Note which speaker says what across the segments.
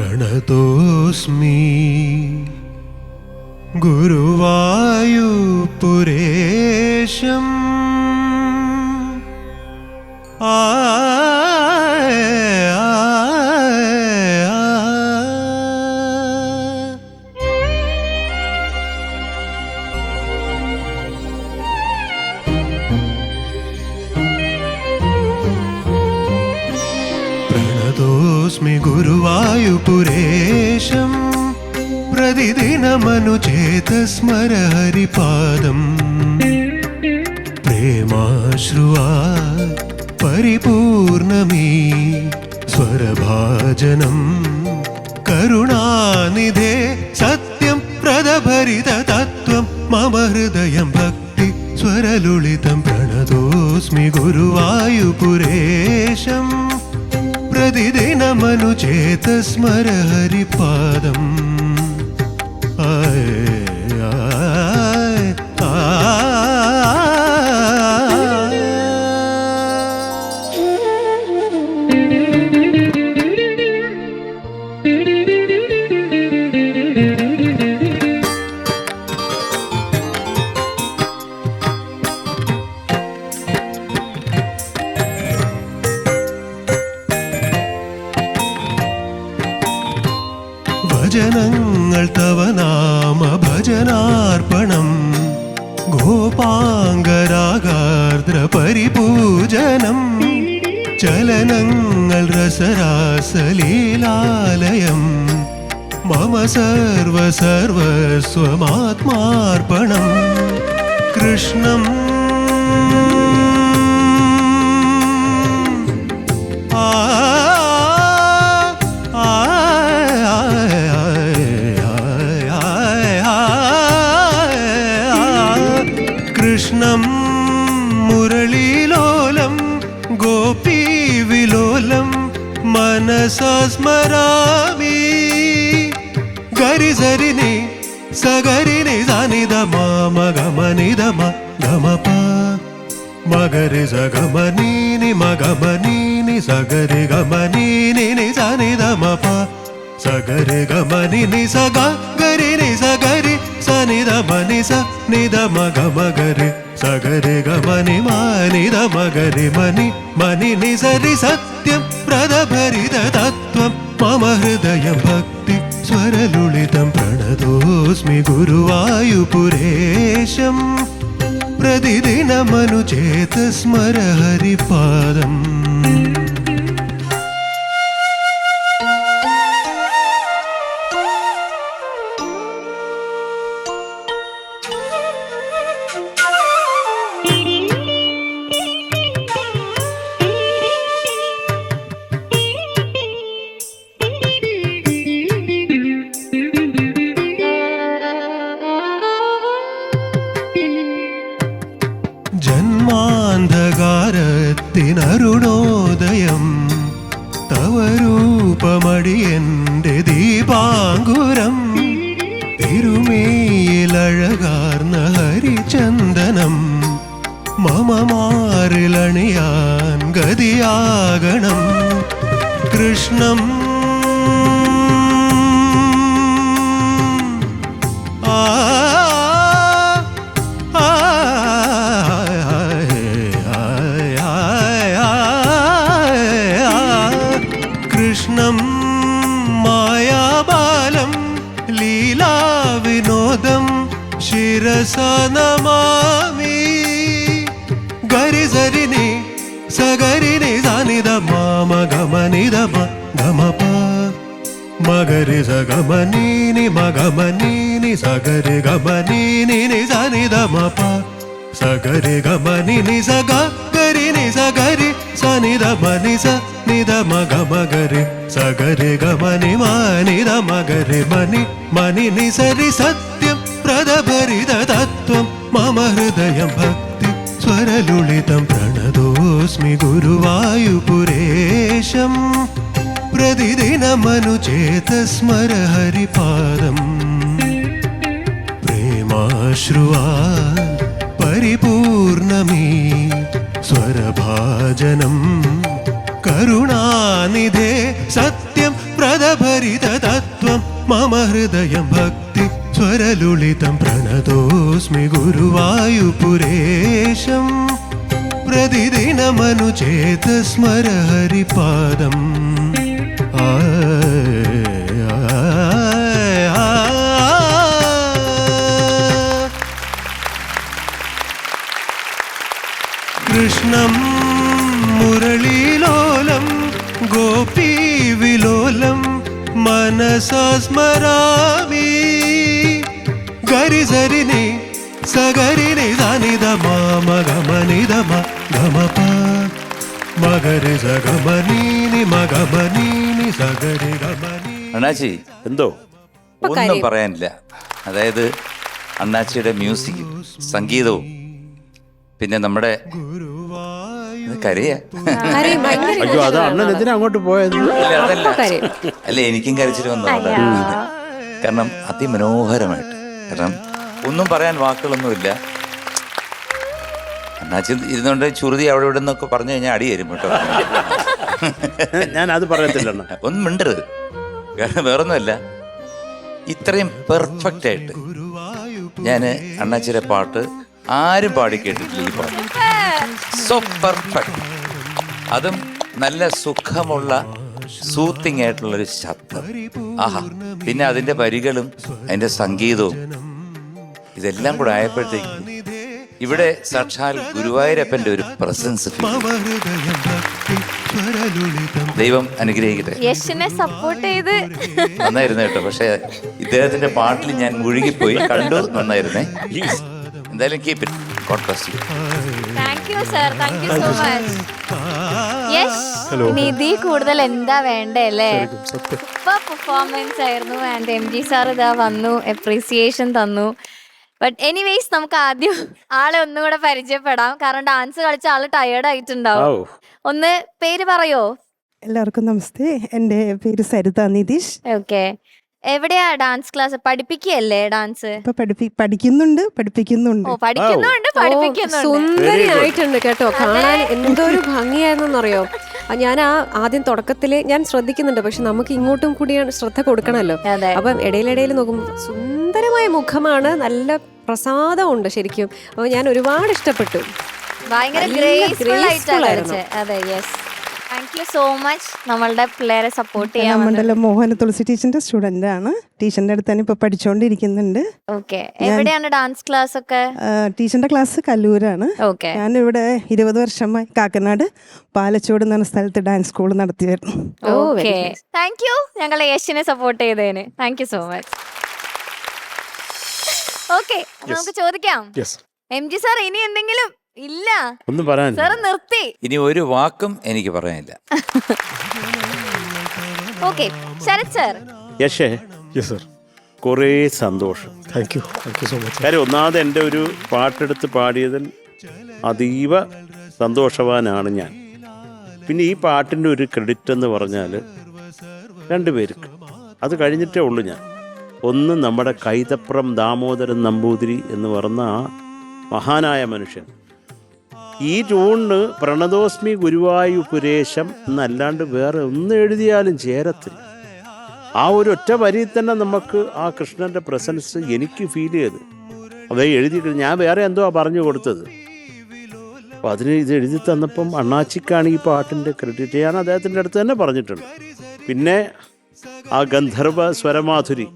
Speaker 1: പ്രണതോസ്മി ഗുരുവായൂപുരേശം പ്രണതോസ്മി ഗുരുവായൂപുരേശം പ്രതിദിനമനുചേതസ്മര ഹരിപാദം പ്രേമാശ്രുവാ പരിപൂർണമീ സ്വരഭാജനം കരുണാനിധേ സത്യം പ്രദഭരിത തത്വം മമ ഹൃദയം ഭക്തി സ്വരലുളിതം പ്രണതോസ്മി ഗുരുവായൂപുരേശം പ്രതിദിനമനുചേതസ്മര ഹരിപാദം ഭജനങ്ങൾ തവ നാമ ഭജനാർപ്പണം ഗോപാംഗരാഗാർദ്ര പരിപൂജനം ചലനങ്ങൾ രസരാസലീലാലയം മമ സർവസർവസ്വമാത്മാർപ്പണം കൃഷ്ണം കൃഷ്ണം മുരളീലോലം ഗോപീവിലോലം മനസാ സ്മരാമി ഗരി സരിനി സഗരിനി സനിധ മാമ ഗമനിധമ ഗമപ മഗരി സഗമനീനി മഗമനീനി സഗരി ഗമനീനി സനിധമപ സഗരി ഗമനി നി സഗ ഗരി നി സഗരി സനിധ മനി സ നിധ മഗ മഗരി സഗരി ഗമനി മാനിധ മഗരി മനി മനി നി സരി സത്യം പ്രദഭരിത തത്വം മമ ഹൃദയം ഭക്തി സ്വരലുളിതം പ്രണതോസ്മി ഗുരുവായൂപുരേശം പ്രതിദിനമനുചേതസ്മര ഹരിപാദം ജന്മാന്ധകാരത്തിനരുണോദയം തവ രൂപമടിയന്റെ ദീപാങ്കുരം തിരുമേയിലഴകാർന്ന ഹരിചന്ദനം മമ മാറിലണിയാൻ ഗതിയാകണം കൃഷ്ണം കൃഷ്ണം മായാബാലം ലീലാവിനോദം ശിരസാ നമാമി ഗരി സരിനി സഗരിനി സനിധ മാമ ഗമനിധമ ഗമപ മഗരി സഗമനീനി മഗമനീനി സഗരി ഗമനീനി സനിധമപ സഗരി ഗമനി നി സഗ ഗരി നി സഗരി സനിധ മനി സ നിധ മഗ മഗരി സഗരി ഗമനി മാനിധ മഗരി മനി മനി നി സരി സത്യം പ്രദഭരിത തത്വം മമ ഹൃദയം ഭക്തി സ്വരലുളിതം പ്രണതോസ്മി ഗുരുവായൂപുരേശം പ്രതിദിനമനുചേതസ്മര ഹരിപാദം പ്രേമാശ്രുവാ പരിപൂർണമീ സ്വരഭാജനം കരുണാനിധേ സത്യം व्रतभरिततत्त्वं मम हृदयं भक्ति स्वरलुलितं प्रणतोऽस्मि गुरुवायुपुरेशम् प्रतिदिनमनुचेतस्मर हरिपादम् कृष्णं मुरलीलोलं गोपीविलोलं मनसा स्मरामि गरिसरिनि सगरिनि धनिधम मगमनिधम गमप മകരി സഗമനീനി മഗമനീനി സഗരി ഗമനി.
Speaker 2: അണ്ണാച്ചി
Speaker 3: എന്തോ
Speaker 2: ഒന്നും പറയാനില്ല. അതായത് അണ്ണാച്ചിയുടെ മ്യൂസിക്കും സംഗീതവും പിന്നെ നമ്മുടെ കരയാ.
Speaker 3: അയ്യോ അത് അണ്ണൻ എന്തിനാ അങ്ങോട്ട് പോയത്?
Speaker 2: അല്ല എനിക്കും കരച്ചിട്ട് വന്നതാണ്. കാരണം അതിമനോഹരമായിട്ട്, കാരണം ഒന്നും പറയാൻ വാക്കുകളൊന്നുമില്ല. അണ്ണാച്ചി ഇരുന്നോണ്ട് ചുരുതി അവിടെ ഇവിടെ നിന്നൊക്കെ പറഞ്ഞു കഴിഞ്ഞാൽ അടി തരും കേട്ടോ.
Speaker 3: ഞാൻ അത് പറയത്തില്ല.
Speaker 2: ഒന്നും മിണ്ടരുത്, കാരണം വേറൊന്നുമല്ല, ഇത്രയും പെർഫെക്റ്റ് ആയിട്ട് ഞാൻ അണ്ണാച്ചിയുടെ പാട്ട് ആരും പാടി കേട്ടിട്ടില്ല. ഈ പാട്ട് സോ പെർഫെക്റ്റ്, അതും നല്ല സുഖമുള്ള സൂത്തിങ് ആയിട്ടുള്ളൊരു ശബ്ദം. ആഹാ, പിന്നെ അതിൻ്റെ വരികളും അതിൻ്റെ സംഗീതവും ഇതെല്ലാം കൂടെ ആയപ്പോഴത്തേക്ക് ഇവിടെ സാക്ഷാൽ ഗുരുവായൂരപ്പന്റെ ഒരു പ്രസൻസ്. ദൈവം അനുഗ്രഹിക്കട്ടെ.
Speaker 4: യശിനെ സപ്പോർട്ട് ചെയ്ത്
Speaker 2: നന്നായിരുന്നു കേട്ടോ. പക്ഷെ ഇദ്ദേഹത്തിന്റെ പാട്ടിൽ ഞാൻ മുഴുകിപ്പോയി. കണ്ടു, നന്നായിരുന്നേ. എന്തായാലും keep it. God bless you.
Speaker 4: Thank you sir, thank you so much. Yes, Nidhi കൂടുതൽ എന്താ വേണ്ടല്ലേ? സൂപ്പർ പെർഫോമൻസ് ആയിരുന്നു. ആൻഡ് എം ജി സാർ ഇതാ വന്നു, അപ്രീസിയേഷൻ തന്നു. ബട്ട് എനിവേസ് നമുക്ക് ആദ്യം ആളെ ഒന്നും കൂടെ പരിചയപ്പെടാം. കാരണം ഡാൻസ് കളിച്ച ആള് ടയേർഡ് ആയിട്ടുണ്ടാവും. ഒന്ന് പേര് പറയോ?
Speaker 5: എല്ലാവർക്കും നമസ്തേ. എൻ്റെ പേര് സരിത നിതീഷ്.
Speaker 4: ഓക്കെ, എവിടെയാ ഡാൻസ് ക്ലാസ്? പഠിപ്പിക്കുകയല്ലേ ഡാൻസ്?
Speaker 5: ഇപ്പൊ പഠിക്കുന്നുണ്ട്, പഠിപ്പിക്കുന്നുണ്ട്.
Speaker 4: ഓ, പഠിക്കുന്നുണ്ട്, പഠിപ്പിക്കുന്നുണ്ട്.
Speaker 6: സുന്ദരിയായിട്ടുണ്ട് കേട്ടോ, കാണാൻ എന്തൊരു ഭംഗിയായിരുന്നറിയോ. ഞാൻ ആദ്യം തുടക്കത്തില് ഞാൻ ശ്രദ്ധിക്കുന്നുണ്ട്, പക്ഷെ നമുക്ക് ഇങ്ങോട്ടും കൂടിയാണ് ശ്രദ്ധ കൊടുക്കണമല്ലോ. അപ്പം ഇടയിലിടയിൽ നോക്കുമ്പോൾ സുന്ദരമായ മുഖമാണ്, നല്ല പ്രസാദമുണ്ട് ശരിക്കും. അപ്പൊ ഞാൻ ഒരുപാട് ഇഷ്ടപ്പെട്ടു.
Speaker 4: ഭയങ്കര ഗ്രേസ്ഫുൾ ആയിട്ടാണ്. അതെ, yes. Thank you so much. നമ്മളുടെ പിള്ളേരെ സപ്പോർട്ട് ചെയ്യാൻ
Speaker 5: മണ്ഡലം മോഹന തുളസി ടീച്ചറിന്റെ സ്റ്റുഡന്റ് ആണ്. ടീച്ചറിന്റെ അടുത്ത് തന്നെ ഇപ്പൊ പഠിച്ചുകൊണ്ടിരിക്കുന്നുണ്ട്.
Speaker 4: ഓക്കെ, എവിടെയാണ് ഡാൻസ് ക്ലാസ് ഒക്കെ?
Speaker 5: ടീച്ചറിന്റെ ക്ലാസ് കല്ലൂരാണ്.
Speaker 4: ഓക്കെ,
Speaker 5: ഞാനിവിടെ 20 വർഷമായി കാക്കനാട് പാലച്ചോട് എന്ന സ്ഥലത്ത് ഡാൻസ് സ്കൂൾ നടത്തിയായിരുന്നു.
Speaker 4: ഓക്കെ, താങ്ക് യു ഞങ്ങളെ യശിനെ സപ്പോർട്ട് ചെയ്തതിന്. Thank you so much. Okay, നമുക്ക് ചോദിക്കാം. എം ജി സാർ, ഇനി എന്തെങ്കിലും? ഇല്ല,
Speaker 3: ഒന്നും പറയാൻ
Speaker 4: സാർ നിർത്തി.
Speaker 2: ഇനി ഒരു വാക്കും എനിക്ക് പറയാനില്ല.
Speaker 4: Okay, Sarath sir.
Speaker 3: യശേ, കുറേ സന്തോഷം.
Speaker 7: Thank you so much.
Speaker 3: കാര്യം ഒന്നാമത് എൻ്റെ ഒരു പാട്ടെടുത്ത് പാടിയതിൽ അതീവ സന്തോഷവാനാണ് ഞാൻ. പിന്നെ ഈ പാട്ടിൻ്റെ ഒരു ക്രെഡിറ്റ് എന്ന് പറഞ്ഞാൽ 2 പേർക്ക്. അത് കഴിഞ്ഞിട്ടേ ഉള്ളൂ ഞാൻ. ഒന്ന് നമ്മുടെ കൈതപ്രം ദാമോദരൻ നമ്പൂതിരി എന്ന് പറഞ്ഞ ആ മഹാനായ മനുഷ്യൻ. ഈ ട്യൂണിന് പ്രണതോസ്മി ഗുരുവായൂപുരേശം എന്നല്ലാണ്ട് വേറെ ഒന്ന് എഴുതിയാലും ചേരത്തില്ല. ആ ഒരു ഒറ്റ വരിയിൽ തന്നെ നമുക്ക് ആ കൃഷ്ണൻ്റെ പ്രസൻസ് എനിക്ക് ഫീൽ ചെയ്ത്. അത് എഴുതി ഞാൻ വേറെ എന്തോ പറഞ്ഞു കൊടുത്തത്. അപ്പോൾ അതിന് ഇത് എഴുതി തന്നപ്പം അണ്ണാച്ചിക്കാണ് ഈ പാട്ടിൻ്റെ ക്രെഡിറ്റ്. ഞാൻ അദ്ദേഹത്തിൻ്റെ അടുത്ത് തന്നെ പറഞ്ഞിട്ടുണ്ട്. പിന്നെ ആ ഗന്ധർവ സ്വരമാധുരി,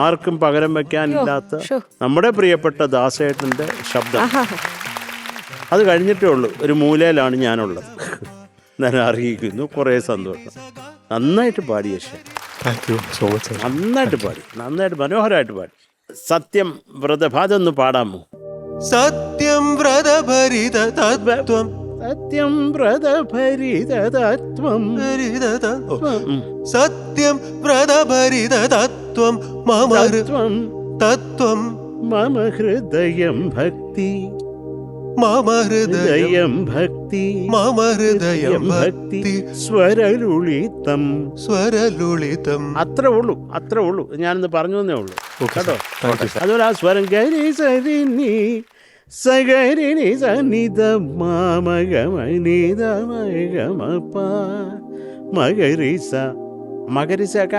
Speaker 3: ആർക്കും പകരം വയ്ക്കാനില്ലാത്ത നമ്മുടെ പ്രിയപ്പെട്ട ദാസേട്ടൻ്റെ ശബ്ദം. അത് കഴിഞ്ഞിട്ടേ ഉള്ളൂ. ഒരു മൂലയിലാണ് ഞാനുള്ളത്. ഞാൻ അറിയിക്കുന്നു. കുറേ സന്തോഷം. നന്നായിട്ട് പാടി Yasha.
Speaker 7: Thank you so much.
Speaker 3: നന്നായിട്ട് പാടി, നന്നായിട്ട് മനോഹരമായിട്ട് പാടി. സത്യം വ്രതഭാതൊന്ന് പാടാമോ?
Speaker 1: സത്യം വ്രതഭരിത തത്വം,
Speaker 3: സത്യം വ്രതഭരിത തത്വം,
Speaker 1: സത്യം വ്രതഭരിത തത്വം മമ തത്വം
Speaker 3: മമ ഹൃദയം ഭക്തി,
Speaker 1: മമ
Speaker 3: ഹൃദയം ഭക്തി,
Speaker 1: മമ ഹൃദയം ഭക്തി
Speaker 3: സ്വരലുളിതം,
Speaker 1: സ്വരലുളിതം.
Speaker 3: അത്രേ ഉള്ളൂ, അത്രേ ഉള്ളൂ. ഞാനൊന്ന് പറഞ്ഞു തന്നേ ഉള്ളൂ കേട്ടോ. അതുപോലെ ആ സ്വരം ഗരി സരിനി സഗരിനി സനിത മാമഗമനിത മഗമപ മഗരി സ, മകരിസക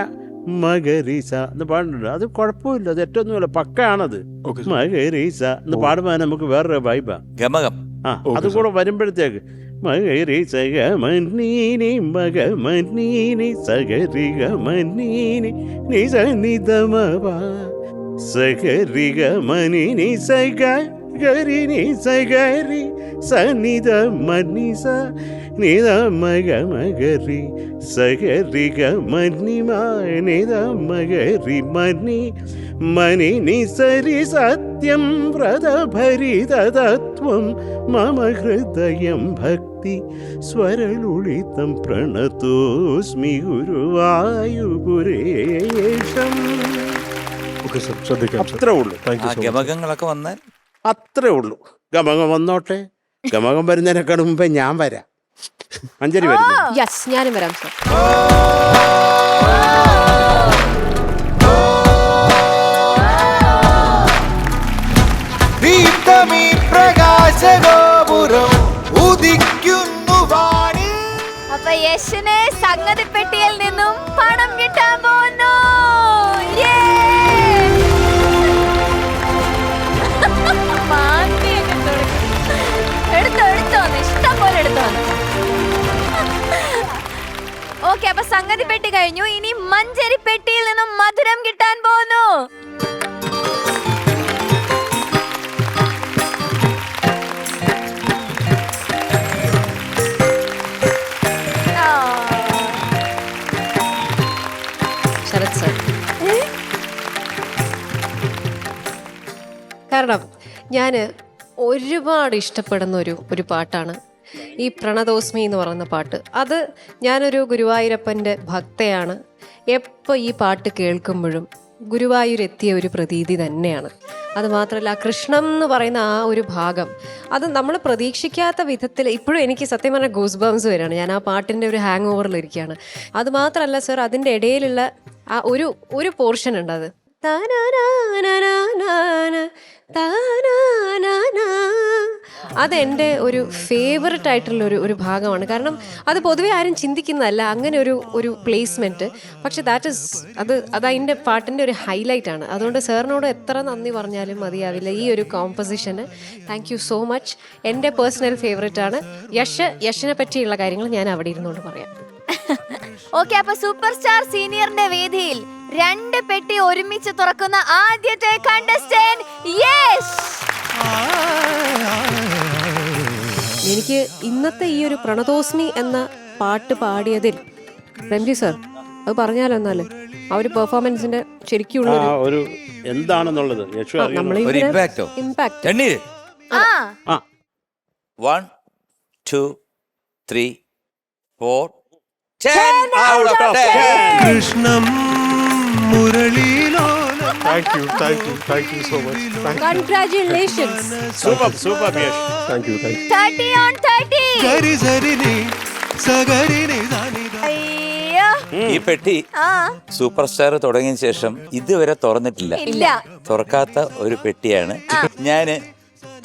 Speaker 3: മകരിസ എന്ന് പാടുന്നുണ്ട്. അത് കുഴപ്പമില്ല, അത് ഏറ്റൊന്നുമില്ല, പക്കയാണത്.
Speaker 7: Okay, sir.
Speaker 3: മകരിസ എന്ന് പാടുമ്പോൾ നമുക്ക് വേറൊരു വൈബാ.
Speaker 2: ഗമകം.
Speaker 3: ആ അത് കൂടെ വരുമ്പോഴത്തേക്ക് മകരിസ ഗമനീനി മഗമനീനി സഗരി ഗമനീനി നിസ നിധമവ സഗരി ഗമനീനി സഗ ഗരി നി സഗരി സനിധ മനിസ നിധ മഗ മഗരി സഗരി ഗമനി നിധ മഗരി മനി മനി നിസരി സത്യം വ്രതഭരിത തത്വം മമ ഹൃദയം ഭക്തി സ്വരലുളിതം പ്രണതോസ്മി ഗുരുവായൂപുരേശം.
Speaker 7: Okay, sir. ശ്രദ്ധിക്കാം, sir.
Speaker 3: അത്രേ ഉള്ളൂ.
Speaker 7: Thank
Speaker 2: ആ
Speaker 7: you so much.
Speaker 2: ഗമകങ്ങളൊക്കെ വന്നാൽ
Speaker 3: അത്രേ ഉള്ളൂ. ഗമകം വന്നോട്ടെ. ഗമകം വരുന്നതിനേക്കാൾ മുമ്പേ ഞാൻ വരാം. മഞ്ജരി വരുന്നു.
Speaker 6: യെസ്, ഞാനും വരാം സർ.
Speaker 1: ദീപ്തമീ പ്രകാശഗോപുരം ഉദിക്കുന്നു വാണി.
Speaker 4: അപ്പൊ യശിന് സംഗതിപ്പെട്ടിയിൽ നിന്നും പണം കിട്ടാൻ പോകുന്നു. എടുത്തോന്ന് ഇഷ്ടം പോലെ എടുത്തോന്ന്. ഓക്കെ, അപ്പൊ സംഗതി പെട്ടി കഴിഞ്ഞു. ഇനി മഞ്ചരി പെട്ടിയിൽ നിന്നും മധുരം കിട്ടാൻ പോകുന്നു.
Speaker 6: ശരത് സർ, കാരണം ഞാൻ ഒരുപാട് ഇഷ്ടപ്പെടുന്ന ഒരു പാട്ടാണ് ഈ പ്രണതോസ്മി എന്ന് പറയുന്ന പാട്ട്. അത് ഞാനൊരു ഗുരുവായൂരപ്പൻ്റെ ഭക്തയാണ്. എപ്പോൾ ഈ പാട്ട് കേൾക്കുമ്പോഴും ഗുരുവായൂരെത്തിയ ഒരു പ്രതീതി തന്നെയാണ്. അത് മാത്രമല്ല കൃഷ്ണം എന്ന് പറയുന്ന ആ ഒരു ഭാഗം, അത് നമ്മൾ പ്രതീക്ഷിക്കാത്ത വിധത്തിൽ ഇപ്പോഴും എനിക്ക് സത്യം പറഞ്ഞാൽ ഗൂസ് ബംസ് വരികയാണ്. ഞാൻ ആ പാട്ടിൻ്റെ ഒരു ഹാങ് ഓവറിലിരിക്കുകയാണ്. അത് മാത്രമല്ല സർ, അതിൻ്റെ ഇടയിലുള്ള ആ ഒരു പോർഷൻ ഉണ്ട്, അത് അതെൻ്റെ ഒരു ഫേവററ്റ് ആയിട്ടുള്ള ഒരു ഭാഗമാണ്. കാരണം അത് പൊതുവെ ആരും ചിന്തിക്കുന്നതല്ല അങ്ങനെ ഒരു പ്ലേസ്മെൻറ്റ്. പക്ഷെ അതതിൻ്റെ പാട്ടിൻ്റെ ഒരു ഹൈലൈറ്റ് ആണ്. അതുകൊണ്ട് സാറിനോട് എത്ര നന്ദി പറഞ്ഞാലും മതിയാവില്ല ഈ ഒരു കോമ്പോസിഷന്. Thank you so much. എൻ്റെ പേഴ്സണൽ ഫേവററ്റ് ആണ്. യശിനെ പറ്റിയുള്ള കാര്യങ്ങൾ ഞാൻ അവിടെ ഇരുന്നുകൊണ്ട് പറയാം.
Speaker 4: ഓക്കെ, അപ്പൊ സൂപ്പർ സ്റ്റാർ സീനിയറിന്റെ വേദിയിൽ 2 പെട്ടി ഒരുമിച്ച് തുറക്കുന്ന ആദ്യത്തെ കണ്ടസ്റ്റന്റ് യശ്.
Speaker 6: എനിക്ക് ഇന്നത്തെ ഈ ഒരു പ്രണതോസ്മി എന്ന പാട്ട് പാടിയതിൽ രംജി സർ അത് പറഞ്ഞാലോ, എന്നാല് ആ ഒരു പെർഫോമൻസിന്റെ ശരിക്കുള്ള
Speaker 3: ഒരു എന്താണെന്നുള്ളത് യശു അറിയണം.
Speaker 2: ഒരു ഇമ്പാക്റ്റോ
Speaker 6: ഇമ്പാക്ട്.
Speaker 2: രണ്ടീര്
Speaker 4: ആ
Speaker 2: 1 2 3 4 10 out of 10.
Speaker 1: കൃഷ്ണം മുരളീലോലം.
Speaker 7: Thank you so much. Thank you.
Speaker 6: Congratulations.
Speaker 3: Super Yash.
Speaker 7: Thank you.
Speaker 4: 30 on 30.
Speaker 1: ഗരി സരിനി സഗരിനി ധനിധ.
Speaker 4: അയ്യോ,
Speaker 2: ഈ പെട്ടി
Speaker 4: ആ
Speaker 2: സൂപ്പർ സ്റ്റാർ തുടങ്ങിയ ശേഷം ഇതുവരെ തുറന്നിട്ടില്ല.
Speaker 4: ഇല്ല.
Speaker 2: തുറക്കാത്ത ഒരു പെട്ടിയാണ്. ഞാന്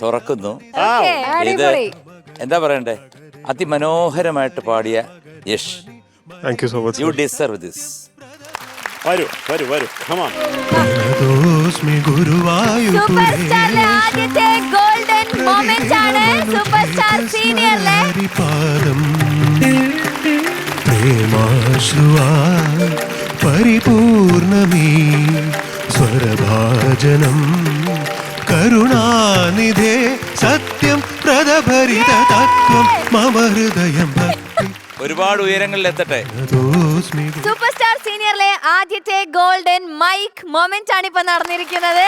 Speaker 2: തുറക്കുന്നു.
Speaker 4: ഓക്കെ,
Speaker 2: ഇത് എന്താ പറയണ്ടേ, അതിമനോഹരമായിട്ട് പാടിയ Yash,
Speaker 7: Thank you so much.
Speaker 2: U deserve this.
Speaker 3: വരൂ. Come on.
Speaker 1: പ്രണതോസ്മി
Speaker 4: സൂപ്പർ സ്റ്റാറിലെ ആദ്യത്തെ ഗോൾഡൻ മൊമെന്റ് ആണ് സൂപ്പർ സ്റ്റാർ സീനിയറിലെ.
Speaker 1: ഗുരുവായൂരപാദം പ്രേമാശ്രുവാ പരിപൂർണമീ സ്വരഭാജനം കരുണാനിധേ സത്യം പ്രദഭരിത തത്വം മമ ഹൃദയം ഭക്തി.
Speaker 2: ഒരുപാട് ഉയരങ്ങളിൽ എത്തട്ടെ.
Speaker 4: സൂപ്പർ സ്റ്റാർ സീനിയറിലെ ആദ്യത്തെ ഗോൾഡൻ മൈക്ക് മൊമെന്റ് ആണ് ഇപ്പൊ നടന്നിരിക്കുന്നത്.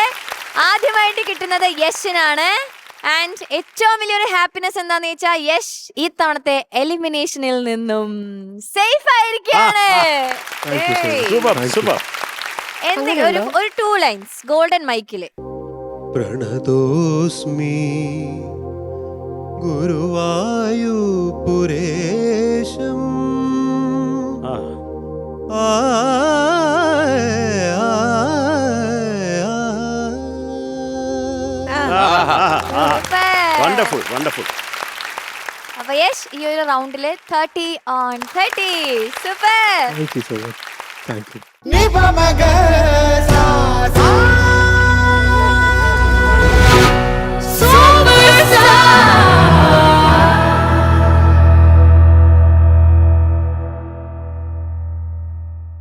Speaker 4: ആദ്യമായിട്ട് കിട്ടുന്നത് യശിനാണ്. ആൻഡ് ഏറ്റവും വലിയൊരു ഹാപ്പിനെസ് എന്താന്ന് വെച്ചാൽ യശ് ഈ തവണത്തെ എലിമിനേഷനിൽ നിന്നും സേഫ് ആയിരിക്കാണ്.
Speaker 3: സൂപ്പർ.
Speaker 4: ഒരു 2 ലൈൻസ് ഗോൾഡൻ മൈക്കില്.
Speaker 1: പ്രണതോസ്മി ഗുരുവായൂപുരേശം
Speaker 3: വണ്ടർഫുൾ.
Speaker 4: അപ്പൊ യശ് ഈ ഒരു റൗണ്ടില് 30 on 30. Super.
Speaker 7: Thank you so much. Thank you
Speaker 8: Ni pa maga sa